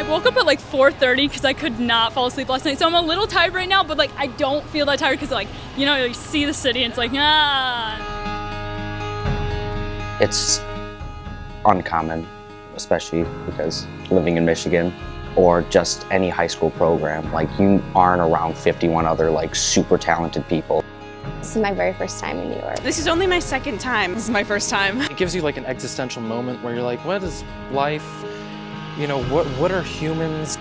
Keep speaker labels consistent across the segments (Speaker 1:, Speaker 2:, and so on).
Speaker 1: woke up at like 4:30 because I could not fall asleep last night. So I'm a little tired right now, but like I don't feel that tired because like, you know, you see the city and it's like,
Speaker 2: It's uncommon, especially because living in Michigan or just any high school program, like you aren't around 51 other like super talented people.
Speaker 3: This is my very first time in New York.
Speaker 4: This is only my second time.
Speaker 1: this is my first time.
Speaker 5: It gives you like an existential moment where you're like, what is life? You know, what are humans?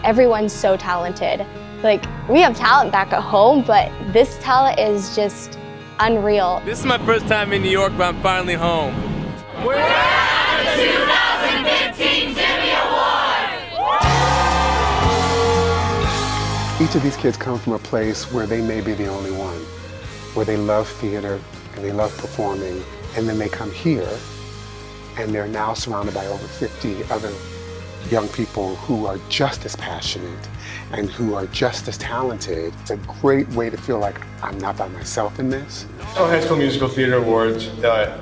Speaker 3: Everyone's so talented. Like, we have talent back at home, but this talent is just unreal.
Speaker 6: This is my first time in New York, but I'm finally home.
Speaker 7: We're at the 2015 Jimmy Award!
Speaker 8: Each of these kids come from a place where they may be the only one, where they love theater and they love performing, and then they come here and they're now surrounded by over 50 other young people who are just as passionate and who are just as talented. It's a great way to feel like I'm not by myself in this.
Speaker 9: High School Musical Theater Awards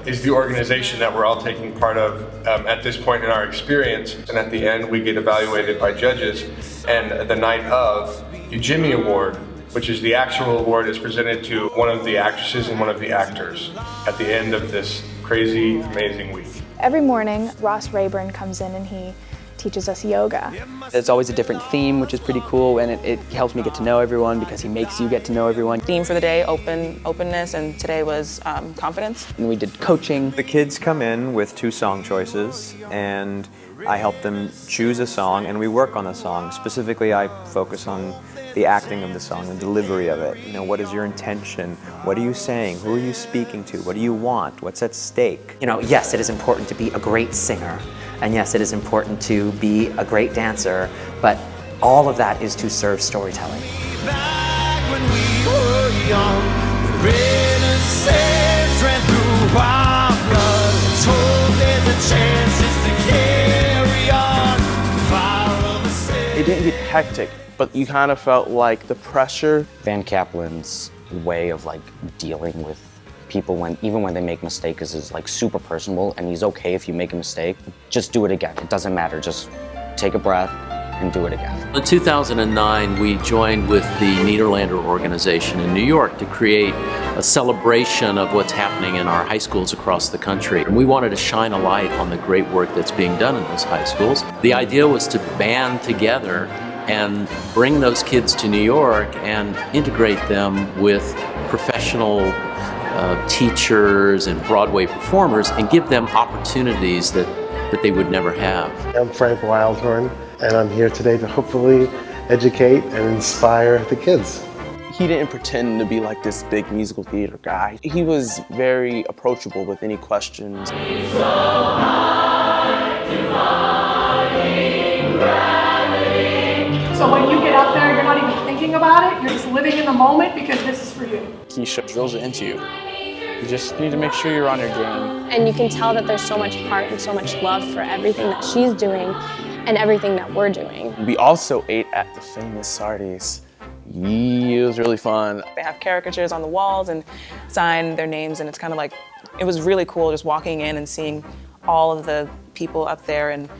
Speaker 9: is the organization that we're all taking part of at this point in our experience. And at the end, we get evaluated by judges. And the night of, the Jimmy Award, which is the actual award, is presented to one of the actresses and one of the actors at the end of this crazy, amazing week.
Speaker 10: Every morning, Ross Rayburn comes in and he teaches us yoga.
Speaker 11: There's always a different theme, which is pretty cool, and it helps me get to know everyone because he makes you get to know everyone.
Speaker 4: Theme for the day, openness, and today was confidence.
Speaker 11: And we did coaching.
Speaker 12: The kids come in with 2 song choices, and I help them choose a song, and we work on the song. Specifically, I focus on the acting of the song, the delivery of it. You know, what is your intention? What are you saying? Who are you speaking to? What do you want? What's at stake?
Speaker 13: You know, yes, it is important to be a great singer, and yes, it is important to be a great dancer, but all of that is to serve storytelling.
Speaker 7: Back when we were young, the innocence ran through our blood. Told there's a chance just to carry on, follow the same.
Speaker 5: It didn't get hectic, but you kind of felt like the pressure.
Speaker 2: Van Kaplan's way of like dealing with people even when they make mistakes is like super personable, and he's okay if you make a mistake. Just do it again. It doesn't matter. Just take a breath and do it again.
Speaker 14: In 2009, we joined with the Nederlander organization in New York to create a celebration of what's happening in our high schools across the country. And we wanted to shine a light on the great work that's being done in those high schools. The idea was to band together and bring those kids to New York and integrate them with professional teachers and Broadway performers and give them opportunities that they would never have.
Speaker 15: I'm Frank Wildhorn, and I'm here today to hopefully educate and inspire the kids.
Speaker 5: He didn't pretend to be like this big musical theater guy. He was very approachable with any questions.
Speaker 7: So when you get up there, you're not even thinking about it, you're just living in the moment because this is for you.
Speaker 5: Keisha drills it into you. You just need to make sure you're on your game.
Speaker 3: And you can tell that there's so much heart and so much love for everything that she's doing and everything that we're doing.
Speaker 5: We also ate at the famous Sardi's. Yeah, it was really fun.
Speaker 4: They have caricatures on the walls and sign their names, and it's kind of like, it was really cool just walking in and seeing all of the people up there and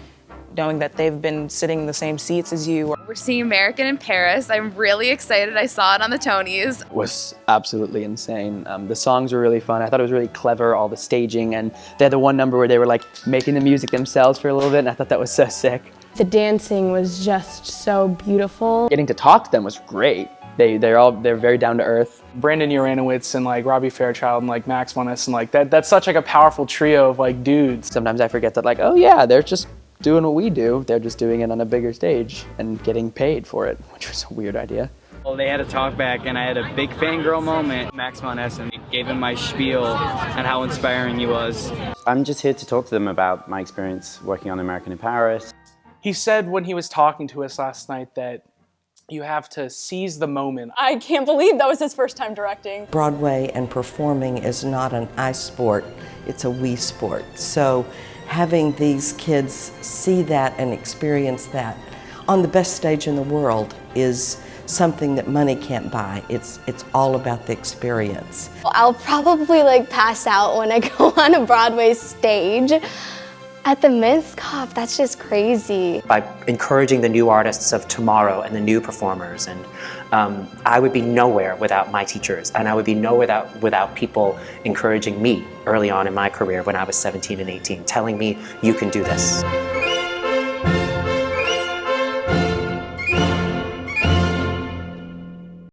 Speaker 4: knowing that they've been sitting in the same seats as you.
Speaker 16: We're seeing American in Paris. I'm really excited. I saw it on the Tonys.
Speaker 11: It was absolutely insane. The songs were really fun. I thought it was really clever, all the staging, and they had the one number where they were like making the music themselves for a little bit, and I thought that was so sick.
Speaker 10: The dancing was just so beautiful.
Speaker 11: Getting to talk to them was great. They're very down to earth.
Speaker 5: Brandon Uranowitz and like Robbie Fairchild and like Max von Essen, like that's such like a powerful trio of like dudes.
Speaker 11: Sometimes I forget that like, oh yeah, they're just doing what we do. They're just doing it on a bigger stage and getting paid for it, which was a weird idea.
Speaker 17: Well, they had a talk back and I had a big fangirl moment. Max von Essen gave him my spiel on how inspiring he was.
Speaker 18: I'm just here to talk to them about my experience working on American in Paris.
Speaker 5: He said when he was talking to us last night that you have to seize the moment.
Speaker 1: I can't believe that was his first time directing.
Speaker 19: Broadway and performing is not an I sport, it's a we sport. So having these kids see that and experience that on the best stage in the world is something that money can't buy. It's all about the experience.
Speaker 3: I'll probably like pass out when I go on a Broadway stage. At the Minskoff, that's just crazy.
Speaker 13: By encouraging the new artists of tomorrow and the new performers, and I would be nowhere without my teachers, and I would be nowhere without people encouraging me early on in my career when I was 17 and 18, telling me, you can do this.